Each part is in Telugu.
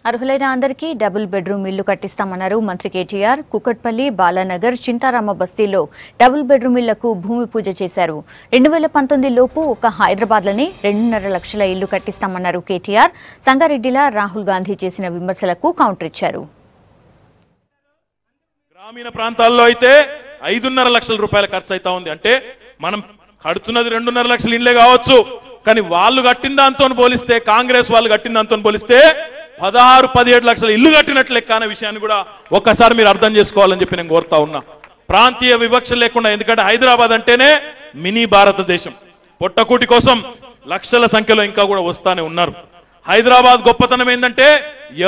అర్హులైన అందరికీ డబుల్ బెడ్రూమ్ ఇల్లు కట్టిస్తామన్నారు మంత్రి కేటీఆర్. కుకట్పల్లి, బాలానగర్, చింతారామ బస్తీల్లో డబుల్ బెడ్రూమ్ ఇళ్లకు భూమి పూజ చేశారు. 2019 లోపు ఒక హైదరాబాద్లోనే 2.5 లక్షల ఇల్లు కట్టిస్తామన్నారు కేటీఆర్. సంగారెడ్డిలో రాహుల్ గాంధీ చేసిన విమర్శలకు కౌంటర్ ఇచ్చారు. గ్రామీణ ప్రాంతాల్లో అయితే 5.5 లక్షల రూపాయల ఖర్చు అవుతా ఉంది. అంటే మనం కడుతున్నది 2.5 లక్షల ఇళ్లే కావచ్చు, కానీ వాళ్ళు కట్టిన దాంతో పోలిస్తే, కాంగ్రెస్ వాళ్ళు కట్టిన దాంతో పోలిస్తే 16-17 లక్షల ఇల్లు కట్టినట్లు లెక్క అనే విషయాన్ని కూడా ఒక్కసారి మీరు అర్థం చేసుకోవాలని చెప్పి నేను కోరుతా ఉన్నా. ప్రాంతీయ వివక్ష లేకుండా, ఎందుకంటే హైదరాబాద్ అంటేనే మినీ భారతదేశం. పొట్టకూటి కోసం లక్షల సంఖ్యలో ఇంకా కూడా వస్తానే ఉన్నారు. హైదరాబాద్ గొప్పతనం ఏంటంటే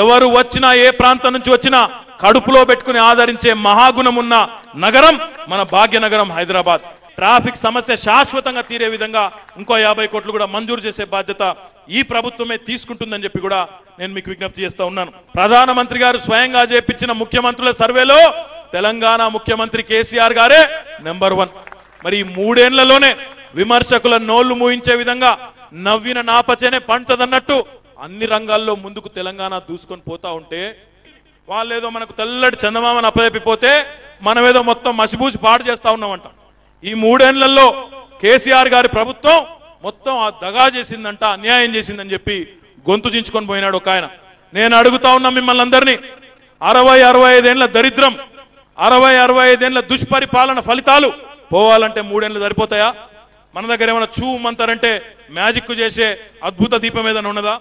ఎవరు వచ్చినా, ఏ ప్రాంతం నుంచి వచ్చినా కడుపులో పెట్టుకుని ఆదరించే మహాగుణం ఉన్న నగరం మన భాగ్యనగరం హైదరాబాద్. ట్రాఫిక్ సమస్య శాశ్వతంగా తీరే విధంగా ఇంకో 50 కోట్లు కూడా మంజూరు చేసే బాధ్యత ఈ ప్రభుత్వమే తీసుకుంటుందని చెప్పి కూడా నేను మీకు విజ్ఞప్తి చేస్తా ఉన్నాను. ప్రధానమంత్రి గారు స్వయంగా చేపించిన ముఖ్యమంత్రుల సర్వేలో తెలంగాణ ముఖ్యమంత్రి కేసీఆర్ గారే నెంబర్ 1. మరి ఈ 3 ఏళ్లలోనే విమర్శకుల నోళ్లు మూయించే విధంగా నవ్విన నాపచేనే పంటదన్నట్టు అన్ని రంగాల్లో ముందుకు తెలంగాణ దూసుకొని పోతా ఉంటే, వాళ్ళేదో మనకు తెల్లటి చందమామను అప్పచెప్పిపోతే మనమేదో మొత్తం మసిబూసి పాడు చేస్తా ఉన్నామంట. ఈ 3 ఏళ్లలో కేసీఆర్ గారి ప్రభుత్వం మొత్తం ఆ దగా చేసిందంట, అన్యాయం చేసిందని చెప్పి గొంతు చించుకొని పోయినాడు ఒక ఆయన. నేను అడుగుతా ఉన్నా మిమ్మల్ని అందరినీ, 60-65 ఏళ్ల దరిద్రం, 60-65 ఏళ్ల దుష్పరిపాలన ఫలితాలు పోవాలంటే 3 ఏళ్ళు సరిపోతాయా? మన దగ్గర ఏమైనా చూమంటారంటే మ్యాజిక్ చేసే అద్భుత దీపం ఏదైనా ఉన్నదా?